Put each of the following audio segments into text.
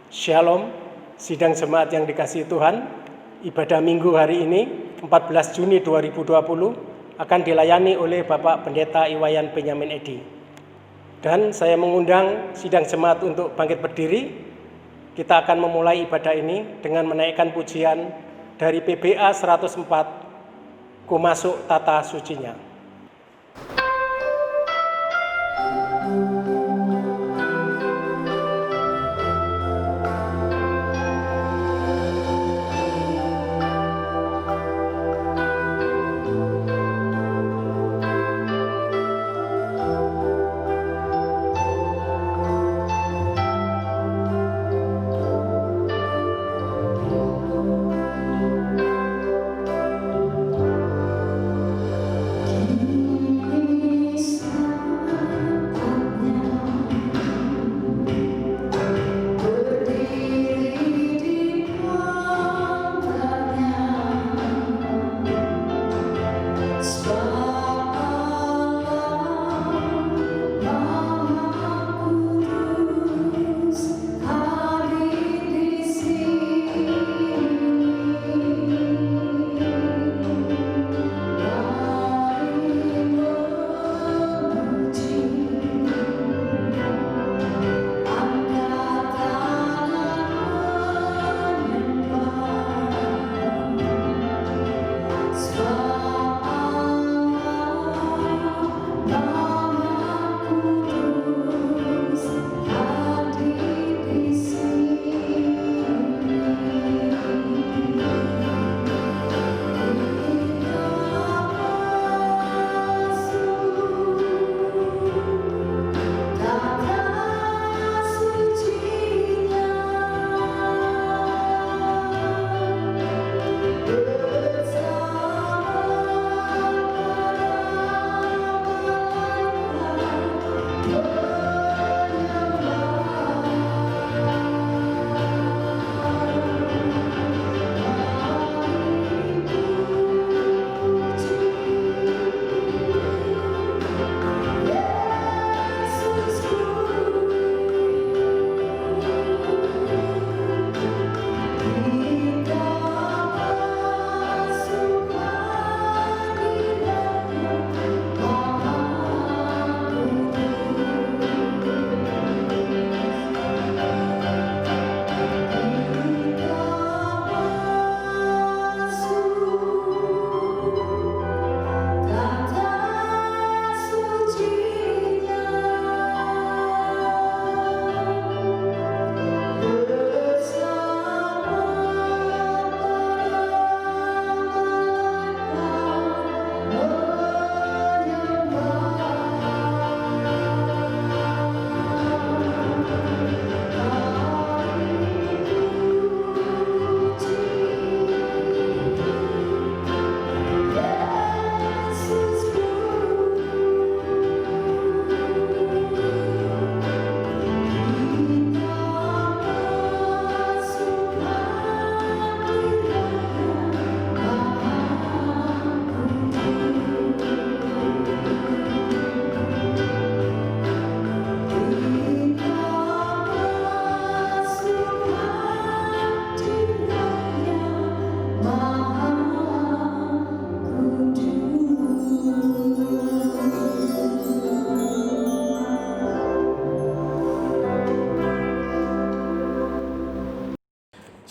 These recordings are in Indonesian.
Shalom, sidang jemaat yang dikasihi Tuhan. Ibadah minggu hari ini, 14 Juni 2020, akan dilayani oleh Bapak Pendeta Iwayan Benyamin Edi. Dan saya mengundang sidang jemaat untuk bangkit berdiri. Kita akan memulai ibadah ini dengan menaikkan pujian dari PBA 104, Ku Masuk Tata Sucinya.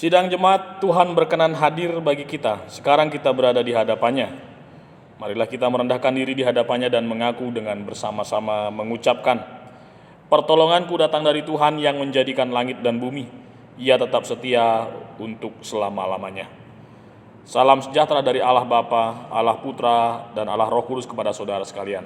Sidang jemaat, Tuhan berkenan hadir bagi kita. Sekarang kita berada di hadapannya. Marilah kita merendahkan diri di hadapannya dan mengaku dengan bersama-sama mengucapkan, pertolonganku datang dari Tuhan yang menjadikan langit dan bumi. Ia tetap setia untuk selama-lamanya. Salam sejahtera dari Allah Bapa, Allah Putra, dan Allah Roh Kudus kepada saudara sekalian.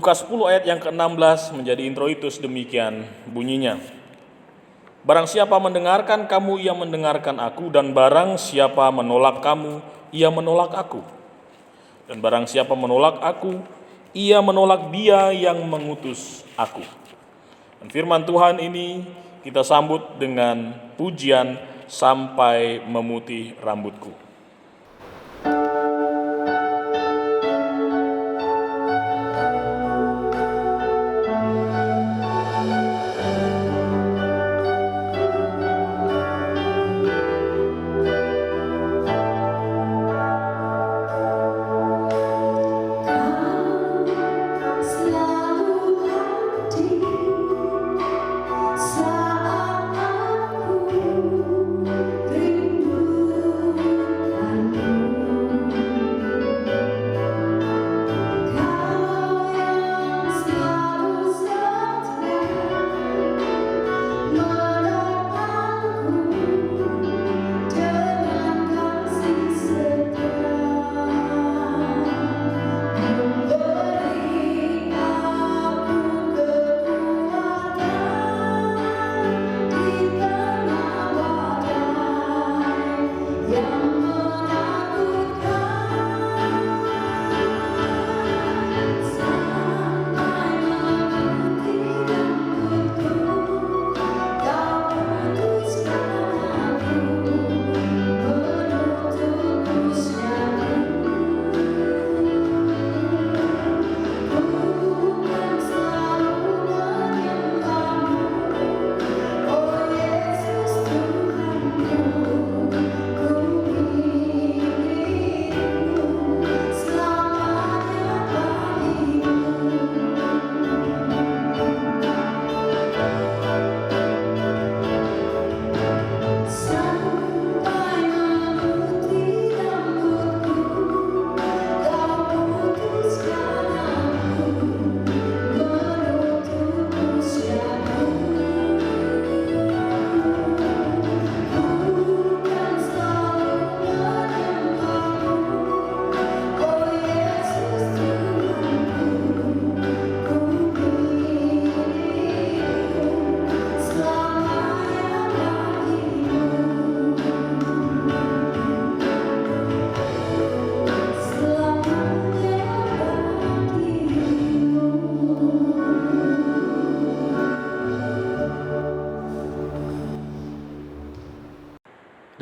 Lukas 10 ayat yang ke-16 menjadi introitus demikian bunyinya. Barang siapa mendengarkan kamu, ia mendengarkan aku, dan barang siapa menolak kamu, ia menolak aku. Dan barang siapa menolak aku, Ia menolak Dia yang mengutus aku. Dan firman Tuhan ini kita sambut dengan pujian sampai memutih rambutku.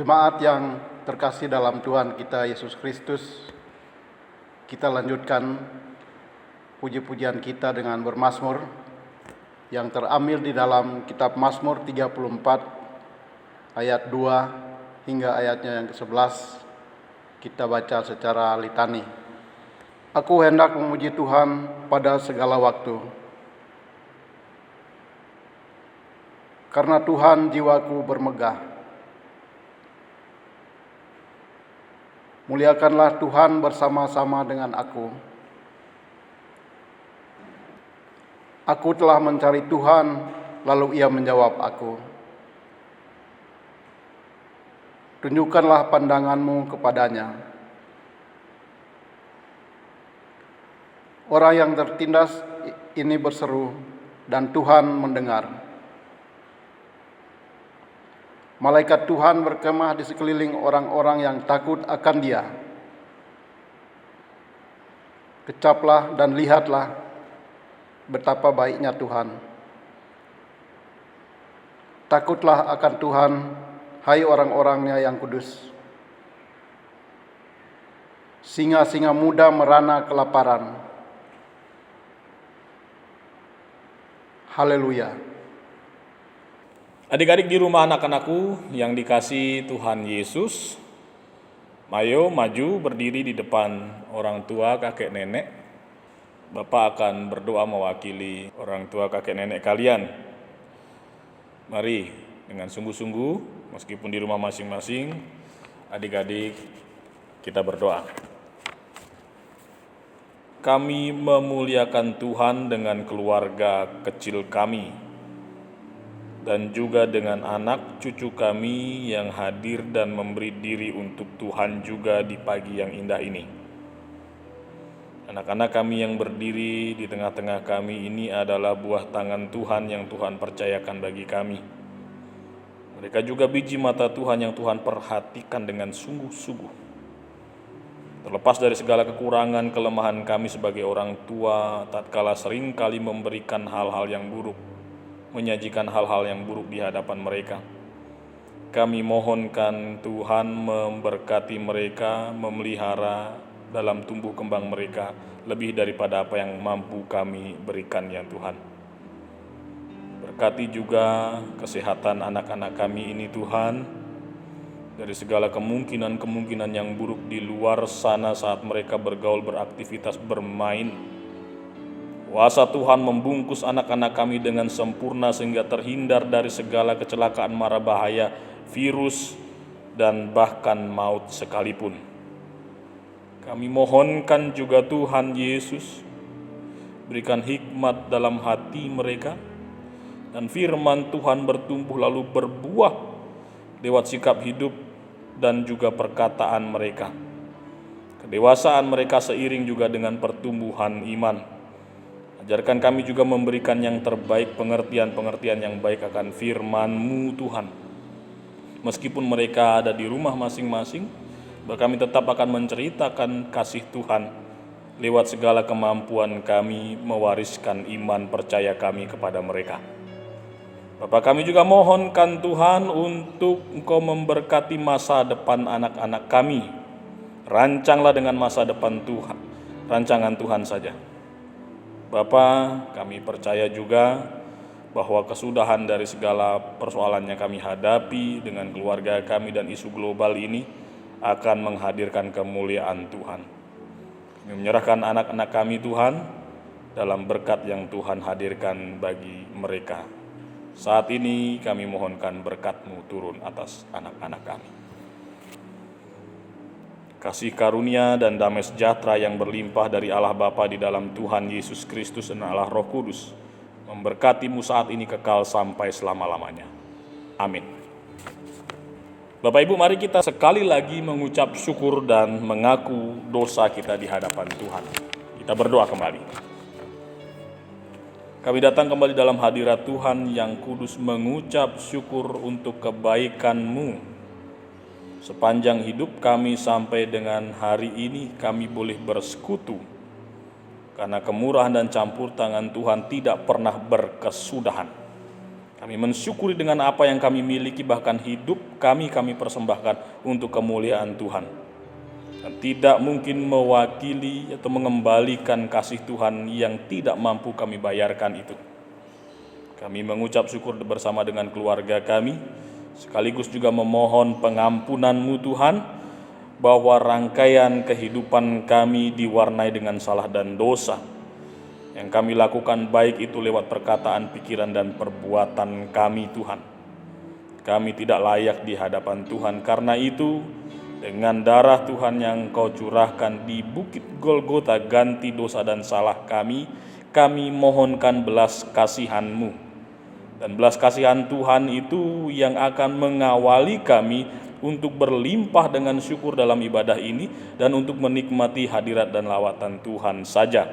Jemaat yang terkasih dalam Tuhan kita Yesus Kristus, kita lanjutkan puji-pujian kita dengan bermazmur yang terambil di dalam kitab Mazmur 34 ayat 2 hingga ayatnya yang ke-11. Kita baca secara litani. Aku hendak memuji Tuhan pada segala waktu, karena Tuhan jiwaku bermegah. Muliakanlah Tuhan bersama-sama dengan aku. Aku telah mencari Tuhan, lalu Ia menjawab aku. Tunjukkanlah pandangan-Mu kepadanya. Orang yang tertindas ini berseru, dan Tuhan mendengar. Malaikat Tuhan berkemah di sekeliling orang-orang yang takut akan Dia. Kecaplah dan lihatlah betapa baiknya Tuhan. Takutlah akan Tuhan, hai orang-orangnya yang kudus. Singa-singa muda merana kelaparan. Haleluya. Adik-adik di rumah anak-anakku yang dikasihi Tuhan Yesus, ayo maju berdiri di depan orang tua kakek nenek. Bapak akan berdoa mewakili orang tua kakek nenek kalian. Mari dengan sungguh-sungguh, meskipun di rumah masing-masing, adik-adik kita berdoa. Kami memuliakan Tuhan dengan keluarga kecil kami, dan juga dengan anak cucu kami yang hadir dan memberi diri untuk Tuhan juga di pagi yang indah ini. Anak-anak kami yang berdiri di tengah-tengah kami ini adalah buah tangan Tuhan yang Tuhan percayakan bagi kami. Mereka juga biji mata Tuhan yang Tuhan perhatikan dengan sungguh-sungguh. Terlepas dari segala kekurangan, kelemahan kami sebagai orang tua, tatkala sering kali memberikan hal-hal yang buruk, menyajikan hal-hal yang buruk di hadapan mereka. Kami mohonkan Tuhan memberkati mereka, memelihara dalam tumbuh kembang mereka, lebih daripada apa yang mampu kami berikan ya Tuhan. Berkati juga kesehatan anak-anak kami ini Tuhan, dari segala kemungkinan-kemungkinan yang buruk di luar sana saat mereka bergaul, beraktivitas, bermain. Kuasa Tuhan membungkus anak-anak kami dengan sempurna sehingga terhindar dari segala kecelakaan mara bahaya, virus, dan bahkan maut sekalipun. Kami mohonkan juga Tuhan Yesus, berikan hikmat dalam hati mereka, dan firman Tuhan bertumbuh lalu berbuah lewat sikap hidup dan juga perkataan mereka. Kedewasaan mereka seiring juga dengan pertumbuhan iman. Ajarkan kami juga memberikan yang terbaik, pengertian-pengertian yang baik akan firman-Mu Tuhan. Meskipun mereka ada di rumah masing-masing, kami tetap akan menceritakan kasih Tuhan lewat segala kemampuan kami mewariskan iman percaya kami kepada mereka. Bapak, kami juga mohonkan Tuhan untuk Engkau memberkati masa depan anak-anak kami. Rancanglah dengan masa depan Tuhan, rancangan Tuhan saja. Bapak, kami percaya juga bahwa kesudahan dari segala persoalan yang kami hadapi dengan keluarga kami dan isu global ini akan menghadirkan kemuliaan Tuhan. Kami menyerahkan anak-anak kami Tuhan dalam berkat yang Tuhan hadirkan bagi mereka. Saat ini kami mohonkan berkat-Mu turun atas anak-anak kami. Kasih karunia dan damai sejahtera yang berlimpah dari Allah Bapa di dalam Tuhan Yesus Kristus dan Allah Roh Kudus memberkati-Mu saat ini kekal sampai selama-lamanya. Amin. Bapak Ibu, mari kita sekali lagi mengucap syukur dan mengaku dosa kita di hadapan Tuhan. Kita berdoa kembali. Kami datang kembali dalam hadirat Tuhan yang kudus mengucap syukur untuk kebaikan-Mu. Sepanjang hidup kami sampai dengan hari ini kami boleh bersekutu. Karena kemurahan dan campur tangan Tuhan tidak pernah berkesudahan. Kami mensyukuri dengan apa yang kami miliki, bahkan hidup kami persembahkan untuk kemuliaan Tuhan. Dan tidak mungkin mewakili atau mengembalikan kasih Tuhan yang tidak mampu kami bayarkan itu. Kami mengucap syukur bersama dengan keluarga kami, sekaligus juga memohon pengampunan-Mu Tuhan, bahwa rangkaian kehidupan kami diwarnai dengan salah dan dosa. Yang kami lakukan baik itu lewat perkataan, pikiran, dan perbuatan kami Tuhan. Kami tidak layak di hadapan Tuhan, karena itu dengan darah Tuhan yang Kau curahkan di Bukit Golgota ganti dosa dan salah kami mohonkan belas kasihan-Mu. Dan belas kasihan Tuhan itu yang akan mengawali kami untuk berlimpah dengan syukur dalam ibadah ini dan untuk menikmati hadirat dan lawatan Tuhan saja.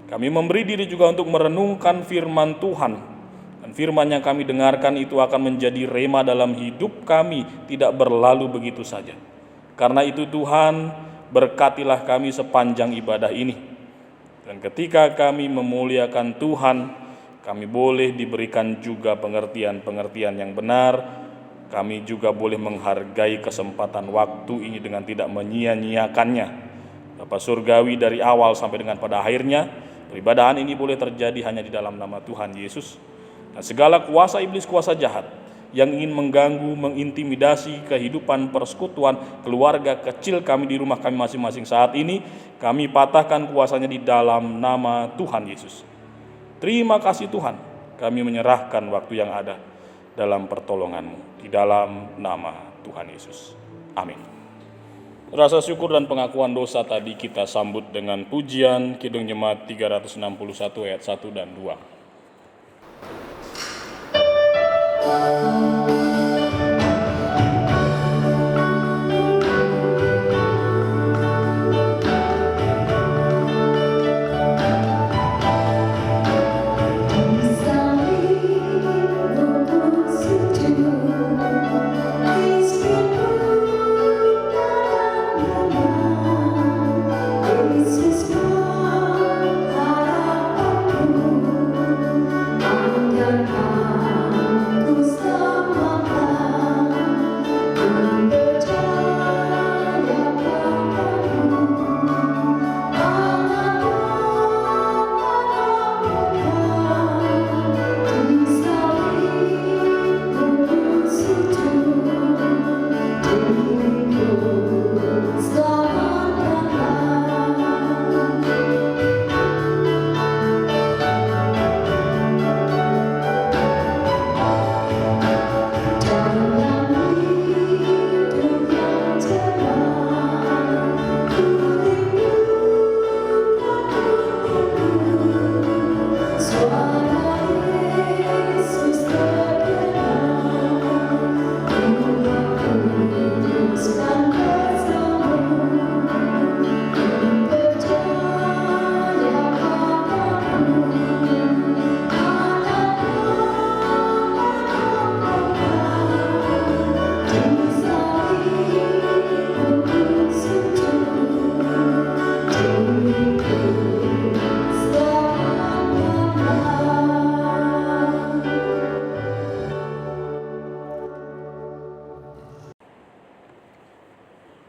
Kami memberi diri juga untuk merenungkan firman Tuhan. Dan firman yang kami dengarkan itu akan menjadi rema dalam hidup kami, tidak berlalu begitu saja. Karena itu Tuhan, berkatilah kami sepanjang ibadah ini. Dan ketika kami memuliakan Tuhan, kami boleh diberikan juga pengertian-pengertian yang benar. Kami juga boleh menghargai kesempatan waktu ini dengan tidak menyia-nyiakannya. Bapa Surgawi, dari awal sampai dengan pada akhirnya, peribadahan ini boleh terjadi hanya di dalam nama Tuhan Yesus. Dan segala kuasa iblis, kuasa jahat yang ingin mengganggu, mengintimidasi kehidupan persekutuan keluarga kecil kami di rumah kami masing-masing saat ini, kami patahkan kuasanya di dalam nama Tuhan Yesus. Terima kasih Tuhan, kami menyerahkan waktu yang ada dalam pertolongan-Mu, di dalam nama Tuhan Yesus. Amin. Rasa syukur dan pengakuan dosa tadi kita sambut dengan pujian Kidung Jemaat 361 ayat 1 dan 2.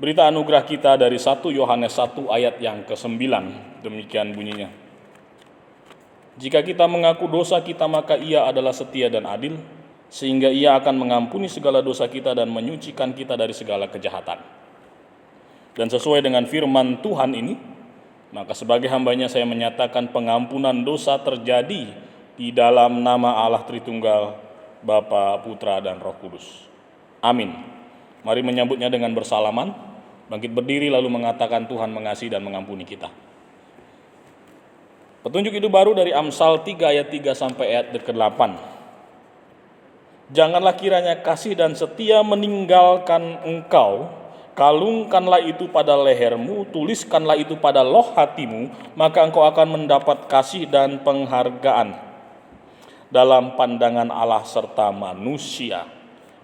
Berita anugerah kita dari 1 Yohanes 1 ayat yang ke-9, demikian bunyinya. Jika kita mengaku dosa kita, maka Ia adalah setia dan adil, sehingga Ia akan mengampuni segala dosa kita dan menyucikan kita dari segala kejahatan. Dan sesuai dengan firman Tuhan ini, maka sebagai hambanya saya menyatakan pengampunan dosa terjadi di dalam nama Allah Tritunggal, Bapa, Putra, dan Roh Kudus. Amin. Mari menyambutnya dengan bersalaman, bangkit berdiri lalu mengatakan Tuhan mengasihi dan mengampuni kita. Petunjuk hidup baru dari Amsal 3 ayat 3 sampai ayat ke-8. Janganlah kiranya kasih dan setia meninggalkan engkau, kalungkanlah itu pada lehermu, tuliskanlah itu pada loh hatimu, maka engkau akan mendapat kasih dan penghargaan dalam pandangan Allah serta manusia.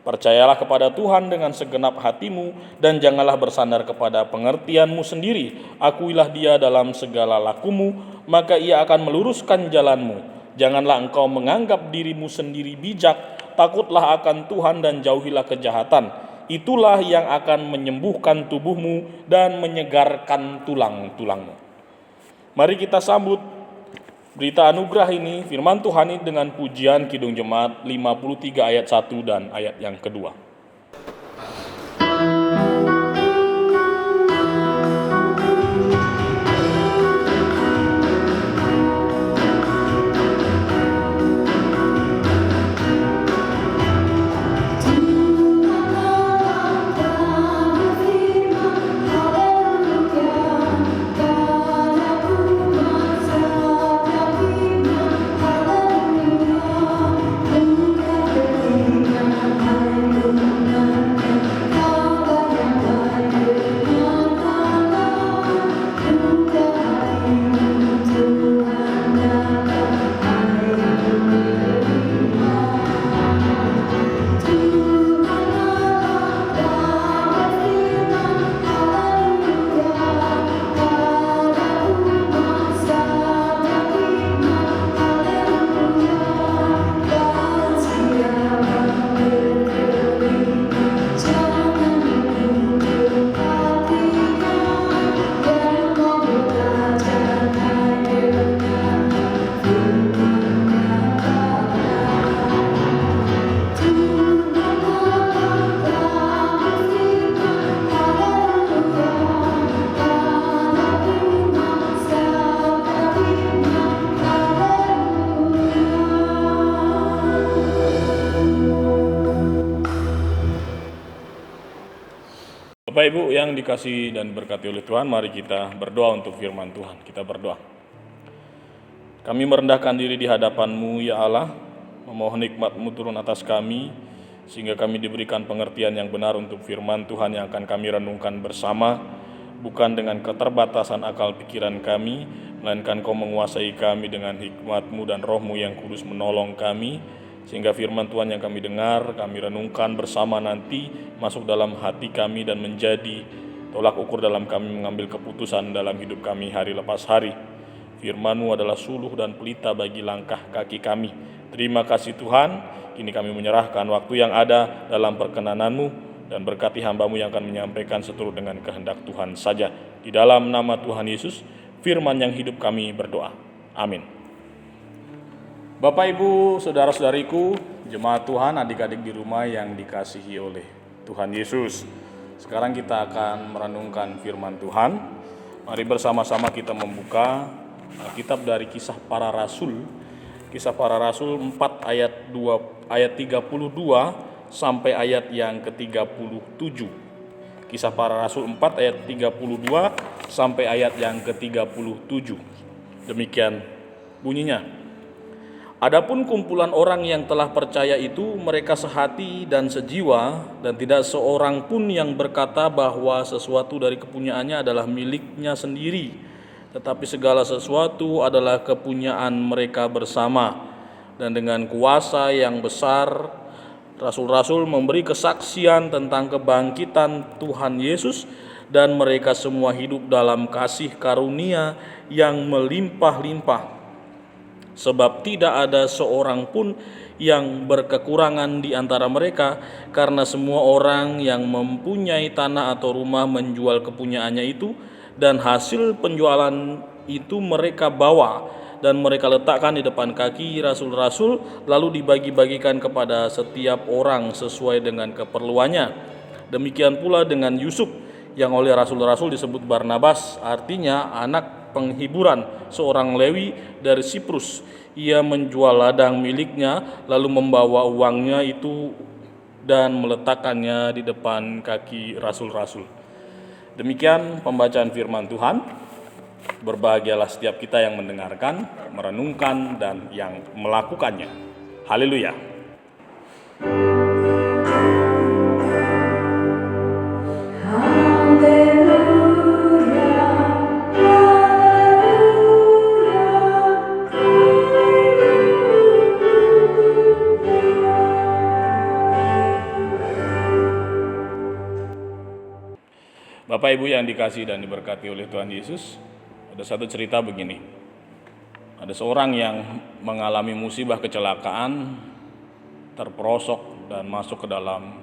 Percayalah kepada Tuhan dengan segenap hatimu dan janganlah bersandar kepada pengertianmu sendiri. Akuilah Dia dalam segala lakumu, maka Ia akan meluruskan jalanmu. Janganlah engkau menganggap dirimu sendiri bijak, takutlah akan Tuhan dan jauhilah kejahatan. Itulah yang akan menyembuhkan tubuhmu dan menyegarkan tulang-tulangmu. Mari kita sambut berita anugerah ini, firman Tuhan ini dengan pujian Kidung Jemaat 53 ayat 1 dan ayat yang kedua. Bapak Ibu yang dikasihi dan berkati oleh Tuhan, mari kita berdoa untuk firman Tuhan. Kita berdoa. Kami merendahkan diri di hadapan-Mu ya Allah, memohon nikmat-Mu turun atas kami, sehingga kami diberikan pengertian yang benar untuk firman Tuhan yang akan kami renungkan bersama, bukan dengan keterbatasan akal pikiran kami, melainkan Kau menguasai kami dengan hikmat-Mu dan Roh-Mu yang kudus menolong kami, sehingga firman Tuhan yang kami dengar, kami renungkan bersama nanti masuk dalam hati kami dan menjadi tolak ukur dalam kami mengambil keputusan dalam hidup kami hari lepas hari. Firman-Mu adalah suluh dan pelita bagi langkah kaki kami. Terima kasih Tuhan, kini kami menyerahkan waktu yang ada dalam perkenan-Mu dan berkati hamba-Mu yang akan menyampaikan seturut dengan kehendak Tuhan saja. Di dalam nama Tuhan Yesus, firman yang hidup kami berdoa. Amin. Bapak, Ibu, saudara-saudariku, jemaat Tuhan, adik-adik di rumah yang dikasihi oleh Tuhan Yesus. Sekarang kita akan merenungkan firman Tuhan. Mari bersama-sama kita membuka kitab dari Kisah Para Rasul. Kisah Para Rasul 4 ayat 32 sampai ayat yang ke-37. Kisah Para Rasul 4 ayat 32 sampai ayat yang ke-37. Demikian bunyinya. Adapun kumpulan orang yang telah percaya itu, mereka sehati dan sejiwa, dan tidak seorang pun yang berkata bahwa sesuatu dari kepunyaannya adalah miliknya sendiri, tetapi segala sesuatu adalah kepunyaan mereka bersama. Dan dengan kuasa yang besar, rasul-rasul memberi kesaksian tentang kebangkitan Tuhan Yesus, dan mereka semua hidup dalam kasih karunia yang melimpah-limpah. Sebab tidak ada seorang pun yang berkekurangan di antara mereka, karena semua orang yang mempunyai tanah atau rumah menjual kepunyaannya itu, dan hasil penjualan itu mereka bawa dan mereka letakkan di depan kaki rasul-rasul, lalu dibagi-bagikan kepada setiap orang sesuai dengan keperluannya. Demikian pula dengan Yusuf, yang oleh rasul-rasul disebut Barnabas, artinya anak penghiburan, seorang Lewi dari Siprus. Ia menjual ladang miliknya, lalu membawa uangnya itu dan meletakkannya di depan kaki rasul-rasul. Demikian pembacaan firman Tuhan. Berbahagialah setiap kita yang mendengarkan, merenungkan, dan yang melakukannya. Haleluya. Bapak Ibu yang dikasihi dan diberkati oleh Tuhan Yesus, ada satu cerita begini. Ada seorang yang mengalami musibah kecelakaan, terperosok dan masuk ke dalam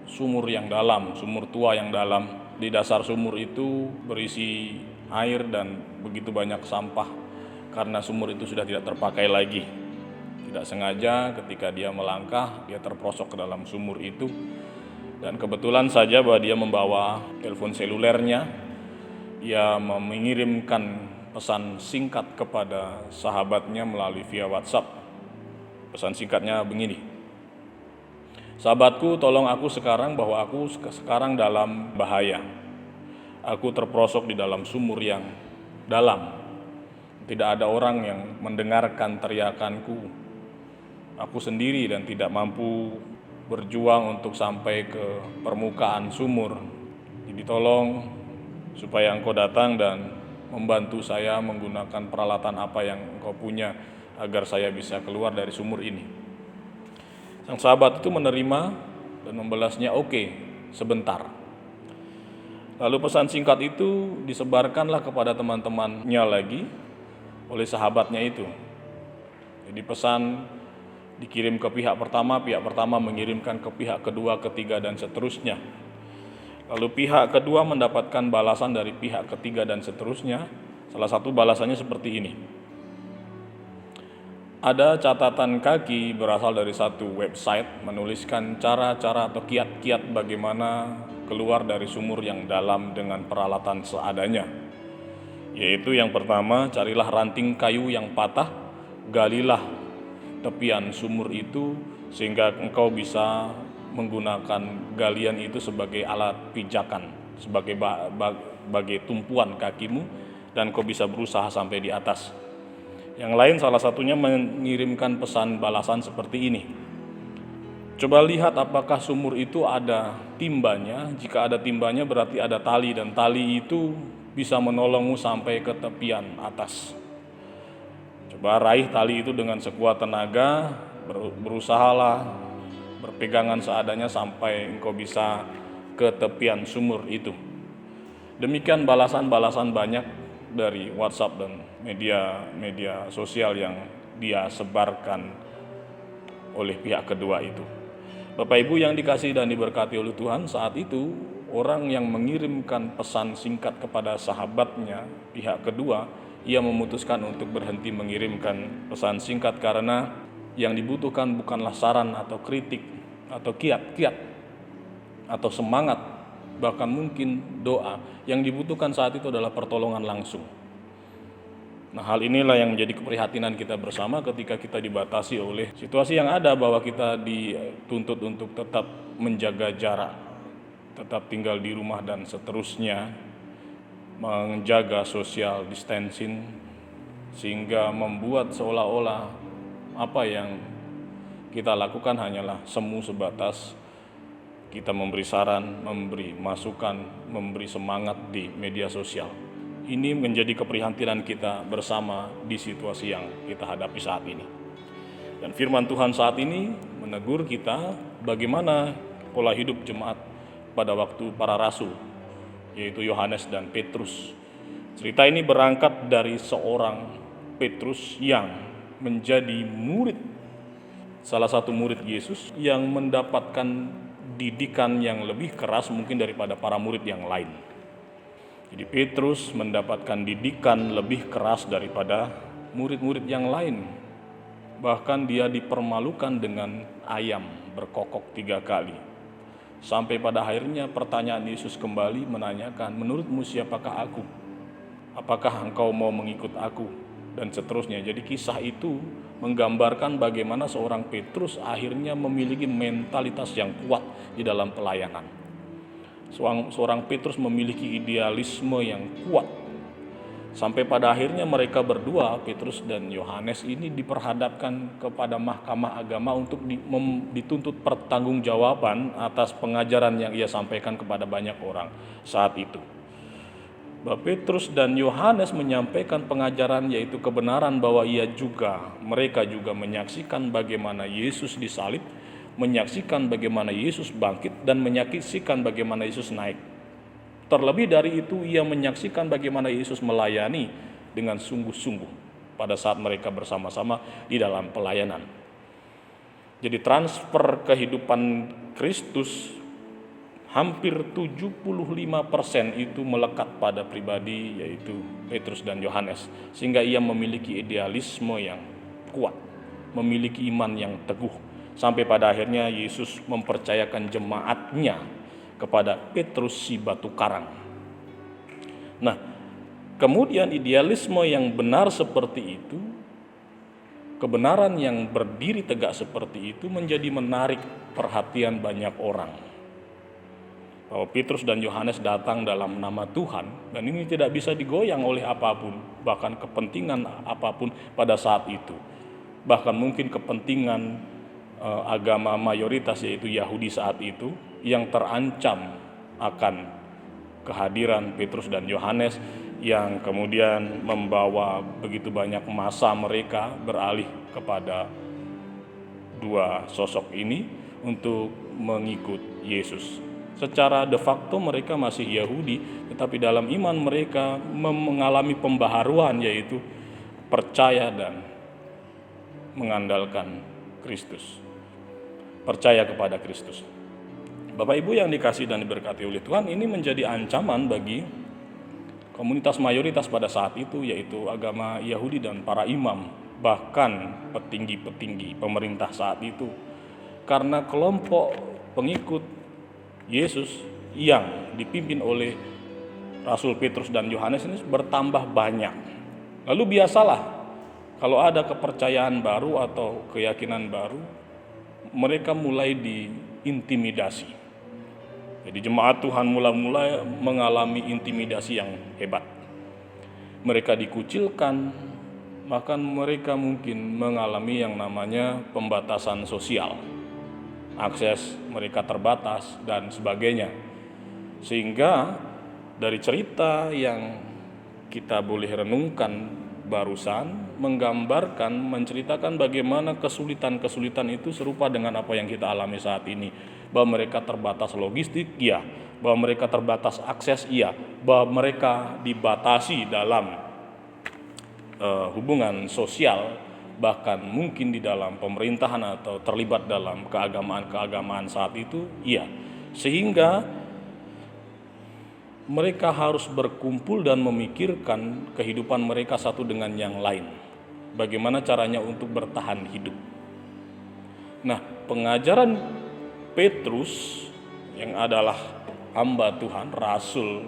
sumur yang dalam, sumur tua yang dalam. Di dasar sumur itu berisi air dan begitu banyak sampah karena sumur itu sudah tidak terpakai lagi. Tidak sengaja ketika dia melangkah, dia terperosok ke dalam sumur itu. Dan kebetulan saja bahwa dia membawa telepon selulernya, ia mengirimkan pesan singkat kepada sahabatnya melalui via WhatsApp. Pesan singkatnya begini: "Sahabatku, tolong aku sekarang bahwa aku sekarang dalam bahaya. Aku terperosok di dalam sumur yang dalam. Tidak ada orang yang mendengarkan teriakanku. Aku sendiri dan tidak mampu berjuang untuk sampai ke permukaan sumur. Jadi tolong supaya engkau datang dan membantu saya menggunakan peralatan apa yang engkau punya agar saya bisa keluar dari sumur ini." Sang sahabat itu menerima dan membalasnya, "Oke, sebentar." Lalu pesan singkat itu disebarkanlah kepada teman-temannya lagi oleh sahabatnya itu. Jadi pesan dikirim ke pihak pertama mengirimkan ke pihak kedua, ketiga, dan seterusnya. Lalu pihak kedua mendapatkan balasan dari pihak ketiga dan seterusnya. Salah satu balasannya seperti ini: ada catatan kaki berasal dari satu website menuliskan cara-cara atau kiat-kiat bagaimana keluar dari sumur yang dalam dengan peralatan seadanya. Yaitu yang pertama, carilah ranting kayu yang patah, galilah tepian sumur itu sehingga engkau bisa menggunakan galian itu sebagai alat pijakan, sebagai bagai tumpuan kakimu, dan engkau bisa berusaha sampai di atas. Yang lain salah satunya mengirimkan pesan balasan seperti ini: coba lihat apakah sumur itu ada timbanya. Jika ada timbanya berarti ada tali, dan tali itu bisa menolongmu sampai ke tepian atas. Coba raih tali itu dengan sekuat tenaga, berusahalah berpegangan seadanya sampai engkau bisa ke tepian sumur itu. Demikian balasan-balasan banyak dari WhatsApp dan media sosial yang dia sebarkan oleh pihak kedua itu. Bapak Ibu yang dikasihi dan diberkati oleh Tuhan, saat itu orang yang mengirimkan pesan singkat kepada sahabatnya, pihak kedua, ia memutuskan untuk berhenti mengirimkan pesan singkat karena yang dibutuhkan bukanlah saran atau kritik atau kiat-kiat atau semangat, bahkan mungkin doa. Yang dibutuhkan saat itu adalah pertolongan langsung. Nah, hal inilah yang menjadi keprihatinan kita bersama ketika kita dibatasi oleh situasi yang ada, bahwa kita dituntut untuk tetap menjaga jarak, tetap tinggal di rumah dan seterusnya, menjaga social distancing, sehingga membuat seolah-olah apa yang kita lakukan hanyalah semu sebatas kita memberi saran, memberi masukan, memberi semangat di media sosial. Ini menjadi keprihatinan kita bersama di situasi yang kita hadapi saat ini. Dan firman Tuhan saat ini menegur kita bagaimana pola hidup jemaat pada waktu para rasul, yaitu Yohanes dan Petrus. Cerita ini berangkat dari seorang Petrus yang menjadi murid, salah satu murid Yesus yang mendapatkan didikan yang lebih keras mungkin daripada para murid yang lain. Jadi Petrus mendapatkan didikan lebih keras daripada murid-murid yang lain. Bahkan dia dipermalukan dengan ayam berkokok 3 kali. Sampai pada akhirnya pertanyaan Yesus kembali menanyakan, menurutmu siapakah aku? Apakah engkau mau mengikut aku? Dan seterusnya. Jadi kisah itu menggambarkan bagaimana seorang Petrus akhirnya memiliki mentalitas yang kuat di dalam pelayanan. Seorang Petrus memiliki idealisme yang kuat. Sampai pada akhirnya mereka berdua, Petrus dan Yohanes ini diperhadapkan kepada mahkamah agama untuk dituntut pertanggungjawaban atas pengajaran yang ia sampaikan kepada banyak orang saat itu. Petrus dan Yohanes menyampaikan pengajaran yaitu kebenaran bahwa mereka juga menyaksikan bagaimana Yesus disalib, menyaksikan bagaimana Yesus bangkit, dan menyaksikan bagaimana Yesus naik. Terlebih dari itu, ia menyaksikan bagaimana Yesus melayani dengan sungguh-sungguh pada saat mereka bersama-sama di dalam pelayanan. Jadi transfer kehidupan Kristus hampir 75% itu melekat pada pribadi yaitu Petrus dan Yohanes, sehingga ia memiliki idealisme yang kuat, memiliki iman yang teguh, sampai pada akhirnya Yesus mempercayakan jemaatnya kepada Petrus si batu karang. Nah, kemudian idealisme yang benar seperti itu, kebenaran yang berdiri tegak seperti itu menjadi menarik perhatian banyak orang. Bahwa Petrus dan Yohanes datang dalam nama Tuhan, dan ini tidak bisa digoyang oleh apapun, bahkan kepentingan apapun pada saat itu. Bahkan mungkin kepentingan agama mayoritas yaitu Yahudi saat itu yang terancam akan kehadiran Petrus dan Yohanes yang kemudian membawa begitu banyak massa mereka beralih kepada dua sosok ini untuk mengikut Yesus. Secara de facto mereka masih Yahudi, tetapi dalam iman mereka mengalami pembaharuan yaitu percaya dan mengandalkan Kristus. Percaya kepada Kristus. Bapak Ibu yang dikasihi dan diberkati oleh Tuhan, ini menjadi ancaman bagi komunitas mayoritas pada saat itu yaitu agama Yahudi dan para imam, bahkan petinggi-petinggi pemerintah saat itu. Karena kelompok pengikut Yesus yang dipimpin oleh Rasul Petrus dan Yohanes ini bertambah banyak. Lalu biasalah kalau ada kepercayaan baru atau keyakinan baru, mereka mulai diintimidasi. Jadi jemaat Tuhan mulai mengalami intimidasi yang hebat. Mereka dikucilkan, bahkan mereka mungkin mengalami yang namanya pembatasan sosial. Akses mereka terbatas dan sebagainya. Sehingga dari cerita yang kita boleh renungkan barusan menggambarkan, menceritakan bagaimana kesulitan-kesulitan itu serupa dengan apa yang kita alami saat ini. Bahwa mereka terbatas logistik, iya. Bahwa mereka terbatas akses, iya. Bahwa mereka dibatasi dalam hubungan sosial, bahkan mungkin di dalam pemerintahan atau terlibat dalam keagamaan-keagamaan saat itu, iya. Sehingga mereka harus berkumpul dan memikirkan kehidupan mereka satu dengan yang lain. Bagaimana caranya untuk bertahan hidup. Nah, pengajaran Petrus yang adalah hamba Tuhan, rasul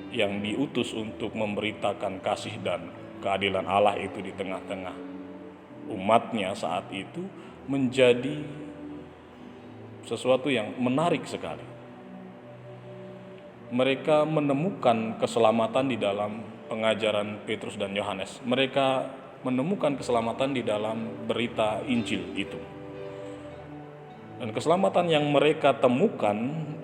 yang diutus untuk memberitakan kasih dan keadilan Allah itu di tengah-tengah umatnya saat itu, menjadi sesuatu yang menarik sekali. Mereka menemukan keselamatan di dalam pengajaran Petrus dan Yohanes. Mereka menemukan keselamatan di dalam berita Injil itu. Dan keselamatan yang mereka temukan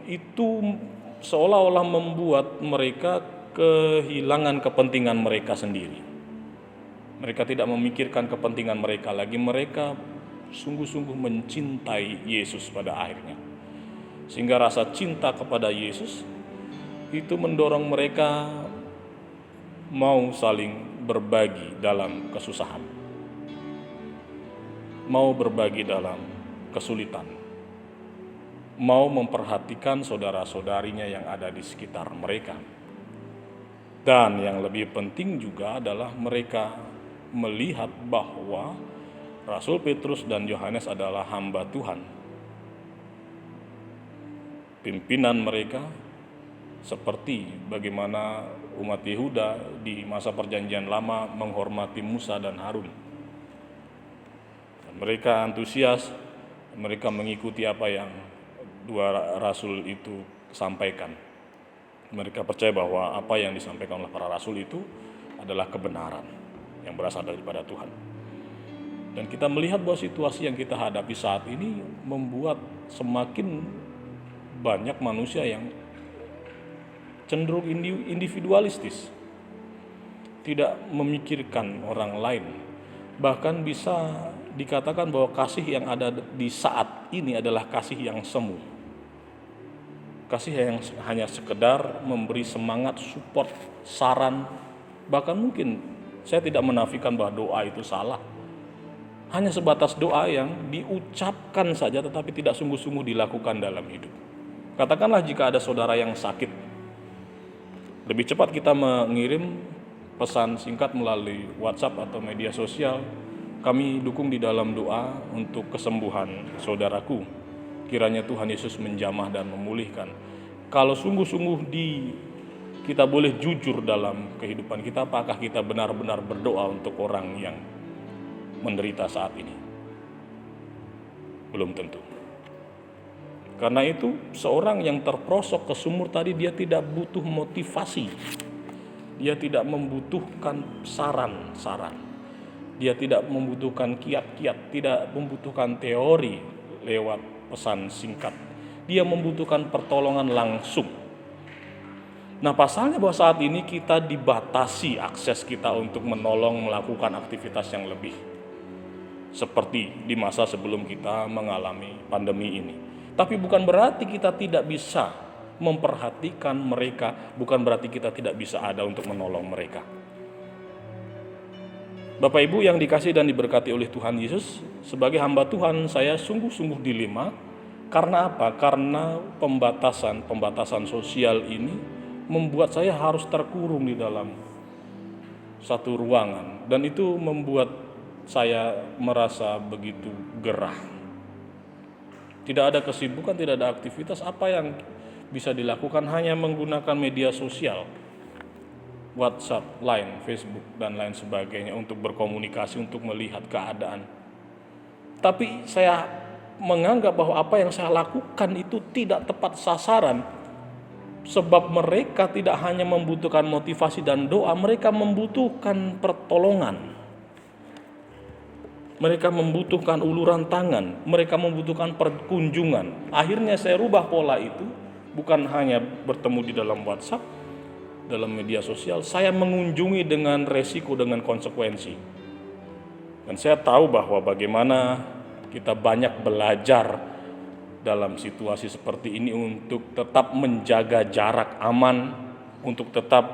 itu seolah-olah membuat mereka kehilangan kepentingan mereka sendiri. Mereka tidak memikirkan kepentingan mereka lagi. Mereka sungguh-sungguh mencintai Yesus pada akhirnya. Sehingga rasa cinta kepada Yesus itu mendorong mereka mau saling berbagi dalam kesusahan. mau berbagi dalam kesulitan, mau memperhatikan saudara-saudarinya yang ada di sekitar mereka. Dan yang lebih penting juga adalah mereka melihat bahwa Rasul Petrus dan Yohanes adalah hamba Tuhan. Pimpinan mereka seperti bagaimana umat Yehuda di masa perjanjian lama menghormati Musa dan Harun. Dan mereka antusias, mereka mengikuti apa yang dua rasul itu sampaikan. Mereka percaya bahwa apa yang disampaikan oleh para rasul itu adalah kebenaran yang berasal daripada Tuhan. Dan kita melihat bahwa situasi yang kita hadapi saat ini membuat semakin banyak manusia yang cenderung individualistis, tidak memikirkan orang lain. Bahkan bisa dikatakan bahwa kasih yang ada di saat ini adalah kasih yang semu. Kasih yang hanya sekedar memberi semangat, support, saran. Bahkan mungkin saya tidak menafikan bahwa doa itu salah. Hanya sebatas doa yang diucapkan saja tetapi tidak sungguh-sungguh dilakukan dalam hidup. Katakanlah jika ada saudara yang sakit, lebih cepat kita mengirim pesan singkat melalui WhatsApp atau media sosial. Kami dukung di dalam doa untuk kesembuhan saudaraku. Kiranya Tuhan Yesus menjamah dan memulihkan. Kalau sungguh-sungguh kita boleh jujur dalam kehidupan kita, apakah kita benar-benar berdoa untuk orang yang menderita saat ini? Belum tentu. Karena itu seorang yang terperosok ke sumur tadi, dia tidak butuh motivasi. Dia tidak membutuhkan saran-saran. Dia tidak membutuhkan kiat-kiat, tidak membutuhkan teori lewat pesan singkat. Dia membutuhkan pertolongan langsung. Nah, pasalnya bahwa saat ini kita dibatasi akses kita untuk menolong melakukan aktivitas yang lebih. Seperti di masa sebelum kita mengalami pandemi ini. Tapi bukan berarti kita tidak bisa memperhatikan mereka, bukan berarti kita tidak bisa ada untuk menolong mereka. Bapak Ibu yang dikasihi dan diberkati oleh Tuhan Yesus, sebagai hamba Tuhan saya sungguh-sungguh dilema. Karena apa? Karena pembatasan sosial ini membuat saya harus terkurung di dalam satu ruangan. Dan itu membuat saya merasa begitu gerah. Tidak ada kesibukan, tidak ada aktivitas. Apa yang bisa dilakukan hanya menggunakan media sosial, WhatsApp, Line, Facebook, dan lain sebagainya untuk berkomunikasi, untuk melihat keadaan. Tapi saya menganggap bahwa apa yang saya lakukan itu tidak tepat sasaran. Sebab mereka tidak hanya membutuhkan motivasi dan doa, mereka membutuhkan pertolongan. Mereka membutuhkan uluran tangan, mereka membutuhkan perkunjungan. Akhirnya saya rubah pola itu, bukan hanya bertemu di dalam WhatsApp, dalam media sosial, saya mengunjungi dengan resiko, dengan konsekuensi. Dan saya tahu bahwa bagaimana kita banyak belajar dalam situasi seperti ini untuk tetap menjaga jarak aman, untuk tetap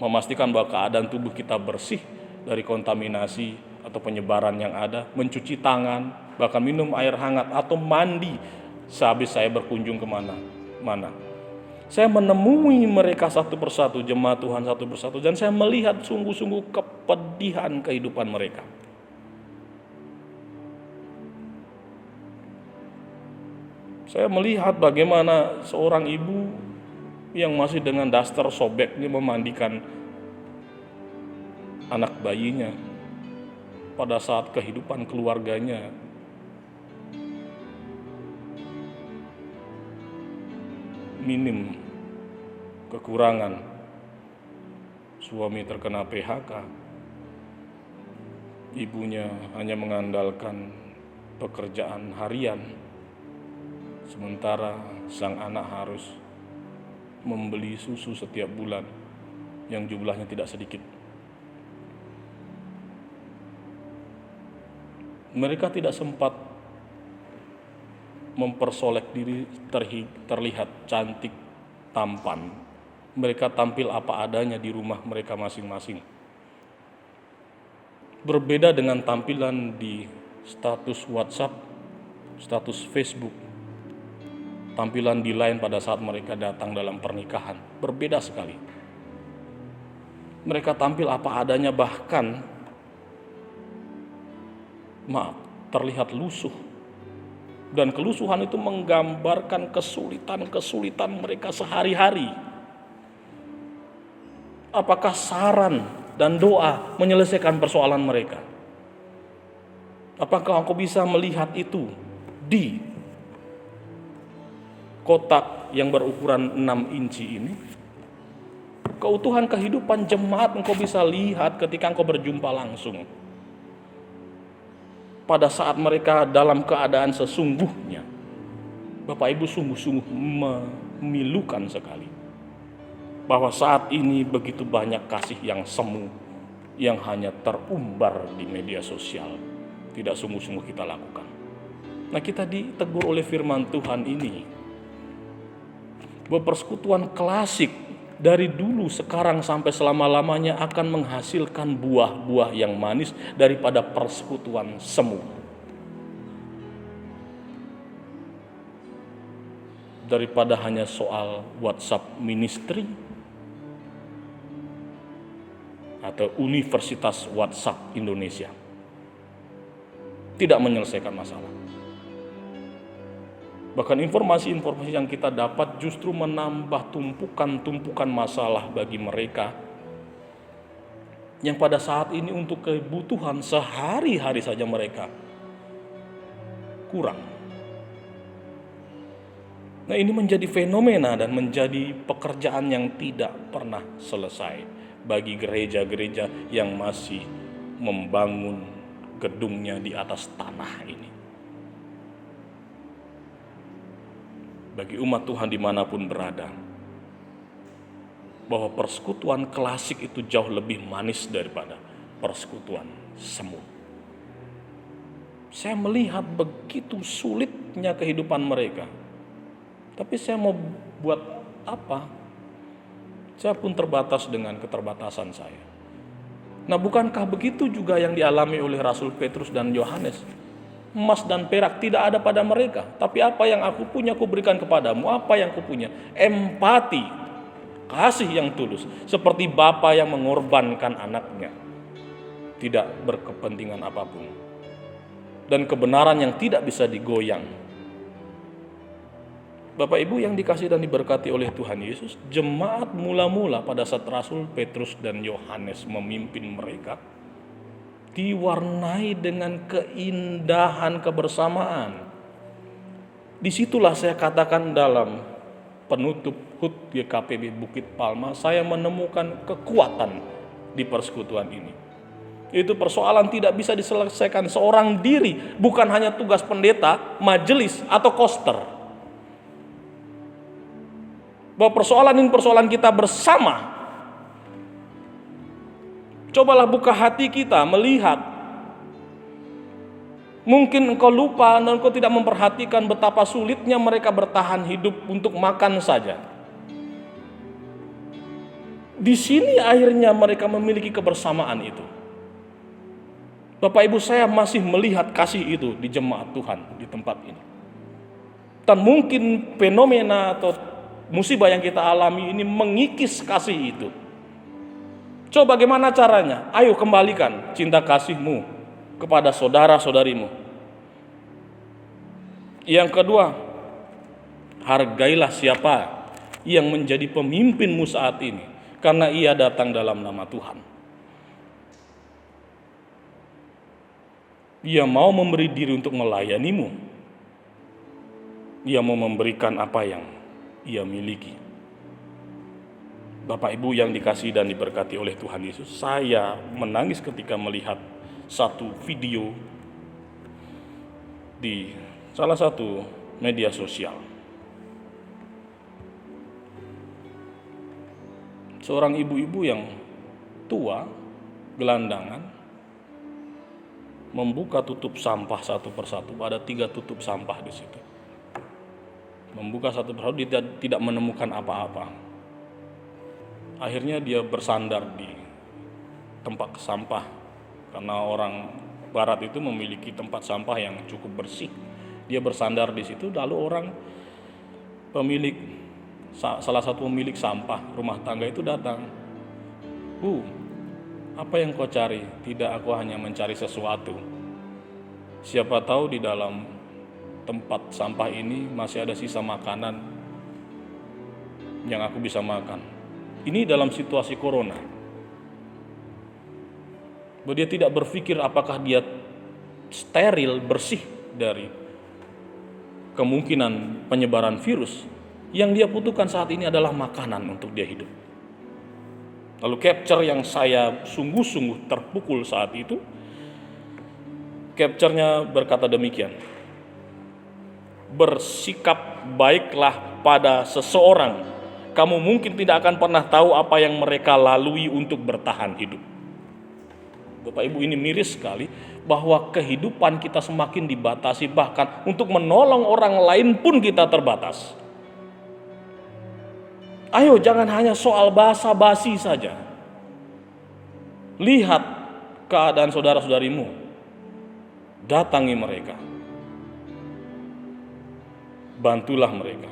memastikan bahwa keadaan tubuh kita bersih dari kontaminasi atau penyebaran yang ada, mencuci tangan, bahkan minum air hangat atau mandi sehabis saya berkunjung kemana-mana. Saya menemui mereka satu persatu, jemaat Tuhan satu persatu, dan saya melihat sungguh-sungguh kepedihan kehidupan mereka. Saya melihat bagaimana seorang ibu yang masih dengan daster sobeknya memandikan anak bayinya pada saat kehidupan keluarganya minim, kekurangan, suami terkena PHK, ibunya hanya mengandalkan pekerjaan harian, sementara sang anak harus membeli susu setiap bulan yang jumlahnya tidak sedikit. Mereka tidak sempat mempersolek diri terlihat cantik, tampan. Mereka tampil apa adanya di rumah mereka masing-masing. Berbeda dengan tampilan di status WhatsApp, status Facebook, tampilan di Line pada saat mereka datang dalam pernikahan berbeda sekali. Mereka tampil apa adanya, bahkan terlihat lusuh. Dan kelusuhan itu menggambarkan kesulitan-kesulitan mereka sehari-hari. Apakah saran dan doa menyelesaikan persoalan mereka? Apakah engkau bisa melihat itu di kotak yang berukuran 6 inci ini? Keutuhan kehidupan jemaat engkau bisa lihat ketika engkau berjumpa langsung. Pada saat mereka dalam keadaan sesungguhnya, Bapak Ibu, sungguh-sungguh memilukan sekali. Bahwa saat ini begitu banyak kasih yang semu, yang hanya terumbar di media sosial, tidak sungguh-sungguh kita lakukan. Nah, kita ditegur oleh firman Tuhan ini, bahwa persekutuan klasik dari dulu, sekarang sampai selama-lamanya akan menghasilkan buah-buah yang manis daripada persekutuan semu. Daripada hanya soal WhatsApp ministry atau Universitas WhatsApp Indonesia, tidak menyelesaikan masalah. Bahkan informasi-informasi yang kita dapat justru menambah tumpukan-tumpukan masalah bagi mereka yang pada saat ini untuk kebutuhan sehari-hari saja mereka kurang. Nah, ini menjadi fenomena dan menjadi pekerjaan yang tidak pernah selesai bagi gereja-gereja yang masih membangun gedungnya di atas tanah ini. Bagi umat Tuhan dimanapun berada, bahwa persekutuan klasik itu jauh lebih manis daripada persekutuan semu. Saya melihat begitu sulitnya kehidupan mereka, tapi saya mau buat apa? Saya pun terbatas dengan keterbatasan saya. Nah, bukankah begitu juga yang dialami oleh Rasul Petrus dan Yohanes? Emas dan perak tidak ada pada mereka, tapi apa yang aku punya kuberikan kepadamu. Apa yang kupunya? Empati, kasih yang tulus, seperti bapa yang mengorbankan anaknya, tidak berkepentingan apapun, dan kebenaran yang tidak bisa digoyang. Bapak Ibu yang dikasih dan diberkati oleh Tuhan Yesus, jemaat mula-mula pada saat Rasul Petrus dan Yohanes memimpin mereka diwarnai dengan keindahan kebersamaan. Disitulah saya katakan dalam penutup HUT GKPB Bukit Palma, saya menemukan kekuatan di persekutuan ini. Itu persoalan tidak bisa diselesaikan seorang diri, bukan hanya tugas pendeta, majelis, atau koster. Bahwa persoalan ini persoalan kita bersama. Cobalah buka hati kita melihat. Mungkin engkau lupa dan engkau tidak memperhatikan betapa sulitnya mereka bertahan hidup untuk makan saja. Di sini akhirnya mereka memiliki kebersamaan itu. Bapak Ibu, saya masih melihat kasih itu di jemaat Tuhan di tempat ini. Dan mungkin fenomena atau musibah yang kita alami ini mengikis kasih itu. Coba bagaimana caranya? Ayo kembalikan cinta kasihmu kepada saudara-saudarimu. Yang kedua, hargailah siapa yang menjadi pemimpinmu saat ini, karena ia datang dalam nama Tuhan. Ia mau memberi diri untuk melayanimu. Ia mau memberikan apa yang ia miliki. Bapak Ibu yang dikasihi dan diberkati oleh Tuhan Yesus, saya menangis ketika melihat satu video di salah satu media sosial. Seorang ibu-ibu yang tua, gelandangan, membuka tutup sampah satu persatu. Ada 3 tutup sampah di situ. Membuka satu persatu, dia tidak menemukan apa-apa. Akhirnya dia bersandar di tempat sampah karena orang Barat itu memiliki tempat sampah yang cukup bersih. Dia bersandar di situ, lalu orang salah satu pemilik sampah rumah tangga itu datang. "Bu, apa yang kau cari?" "Tidak, aku hanya mencari sesuatu. Siapa tahu di dalam tempat sampah ini masih ada sisa makanan yang aku bisa makan." Ini dalam situasi corona. Dia tidak berpikir apakah dia steril, bersih dari kemungkinan penyebaran virus. Yang dia butuhkan saat ini adalah makanan untuk dia hidup. Lalu capture yang saya sungguh-sungguh terpukul saat itu, capture-nya berkata demikian: "Bersikap baiklah pada seseorang. Kamu mungkin tidak akan pernah tahu apa yang mereka lalui untuk bertahan hidup." Bapak Ibu, ini miris sekali bahwa kehidupan kita semakin dibatasi, bahkan untuk menolong orang lain pun kita terbatas. Ayo, jangan hanya soal basa-basi saja. Lihat keadaan saudara-saudarimu, datangi mereka, bantulah mereka.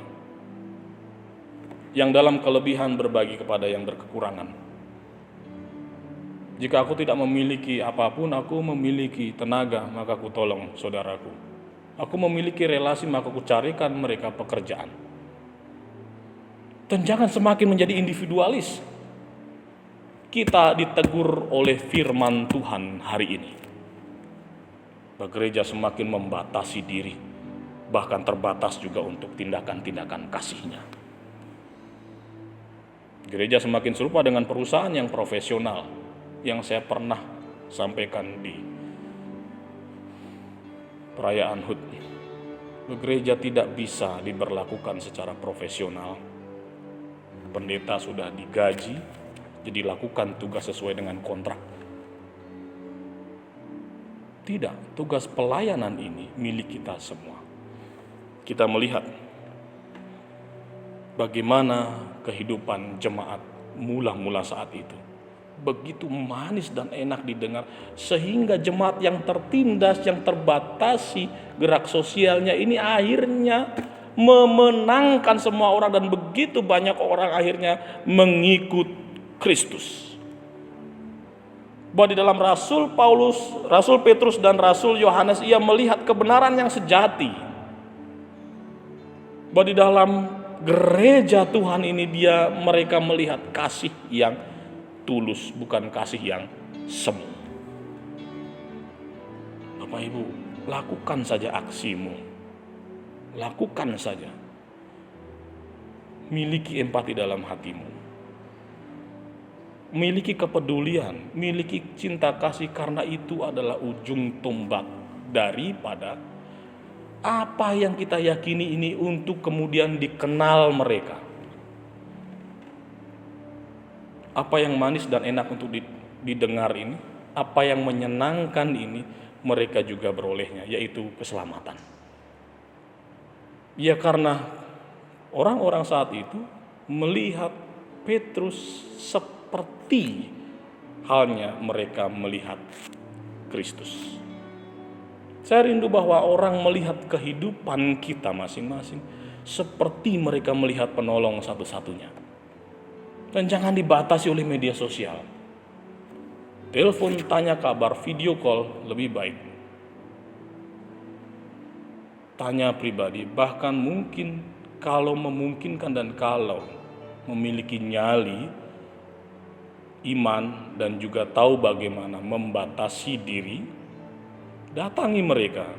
Yang dalam kelebihan berbagi kepada yang berkekurangan. Jika aku tidak memiliki apapun, aku memiliki tenaga, maka aku tolong saudaraku. Aku memiliki relasi, maka aku carikan mereka pekerjaan. Dan jangan semakin menjadi individualis. Kita ditegur oleh firman Tuhan hari ini. Bahwa gereja semakin membatasi diri, bahkan terbatas juga untuk tindakan-tindakan kasihnya. Gereja semakin serupa dengan perusahaan yang profesional yang saya pernah sampaikan di perayaan HUT. Gereja tidak bisa diberlakukan secara profesional. Pendeta sudah digaji, jadi lakukan tugas sesuai dengan kontrak. Tidak, tugas pelayanan ini milik kita semua. Kita melihat bagaimana kehidupan jemaat mula-mula saat itu. Begitu manis dan enak didengar, sehingga jemaat yang tertindas, yang terbatasi gerak sosialnya ini akhirnya memenangkan semua orang, dan begitu banyak orang akhirnya mengikut Kristus. Bahwa di dalam Rasul Paulus, Rasul Petrus dan Rasul Yohanes, ia melihat kebenaran yang sejati. Bahwa di dalam gereja Tuhan ini mereka melihat kasih yang tulus, bukan kasih yang semu. Bapak Ibu, lakukan saja aksimu. Lakukan saja. Miliki empati dalam hatimu. Miliki kepedulian, miliki cinta kasih, karena itu adalah ujung tombak daripada apa yang kita yakini ini untuk kemudian dikenal mereka. Apa yang manis dan enak untuk didengar ini, apa yang menyenangkan ini, mereka juga berolehnya, yaitu keselamatan. Ya, karena orang-orang saat itu melihat Petrus seperti halnya mereka melihat Kristus. Saya rindu bahwa orang melihat kehidupan kita masing-masing seperti mereka melihat penolong satu-satunya. Dan jangan dibatasi oleh media sosial. Telepon, tanya kabar, video call lebih baik. Tanya pribadi, bahkan mungkin kalau memungkinkan dan kalau memiliki nyali, iman, dan juga tahu bagaimana membatasi diri, datangi mereka.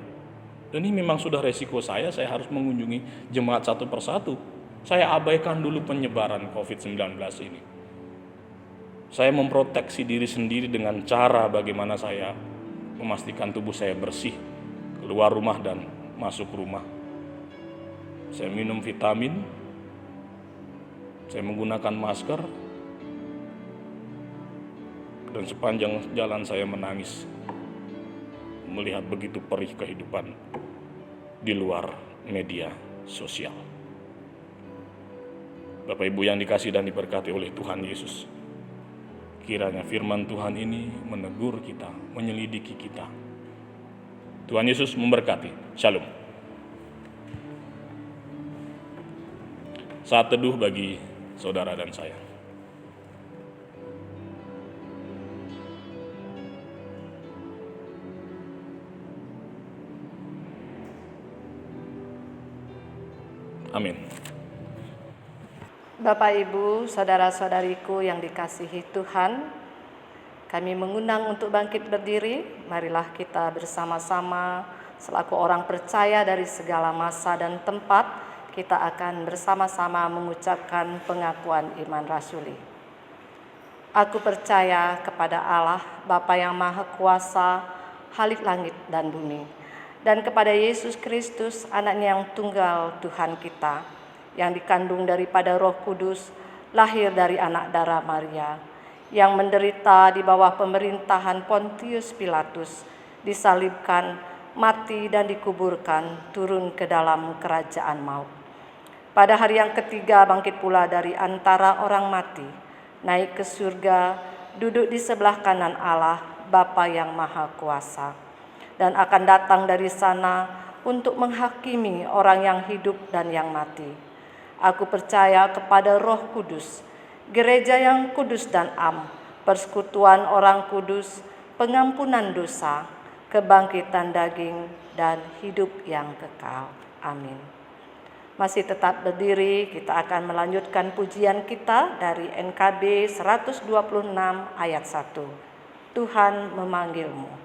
Dan ini memang sudah resiko saya harus mengunjungi jemaat satu persatu. Saya abaikan dulu penyebaran COVID-19 ini. Saya memproteksi diri sendiri dengan cara bagaimana saya memastikan tubuh saya bersih, keluar rumah dan masuk rumah. Saya minum vitamin, saya menggunakan masker, dan sepanjang jalan saya menangis melihat begitu perih kehidupan di luar media sosial. Bapak Ibu yang dikasihi dan diberkati oleh Tuhan Yesus, kiranya firman Tuhan ini menegur kita, menyelidiki kita, Tuhan Yesus memberkati. Shalom. Saat teduh bagi saudara dan saya. Amin. Bapak, Ibu, saudara-saudariku yang dikasihi Tuhan, kami mengundang untuk bangkit berdiri. Marilah kita bersama-sama selaku orang percaya dari segala masa dan tempat, kita akan bersama-sama mengucapkan pengakuan iman rasuli. Aku percaya kepada Allah, Bapa yang Maha Kuasa, Khalik langit dan bumi, dan kepada Yesus Kristus, Anaknya yang tunggal Tuhan kita, yang dikandung daripada Roh Kudus, lahir dari anak darah Maria, yang menderita di bawah pemerintahan Pontius Pilatus, disalibkan, mati dan dikuburkan, turun ke dalam kerajaan maut. Pada hari yang ketiga bangkit pula dari antara orang mati, naik ke surga, duduk di sebelah kanan Allah, Bapa yang Maha Kuasa, dan akan datang dari sana untuk menghakimi orang yang hidup dan yang mati. Aku percaya kepada Roh Kudus, gereja yang kudus dan am, persekutuan orang kudus, pengampunan dosa, kebangkitan daging, dan hidup yang kekal. Amin. Masih tetap berdiri, kita akan melanjutkan pujian kita dari NKB 126 ayat 1. Tuhan memanggilmu.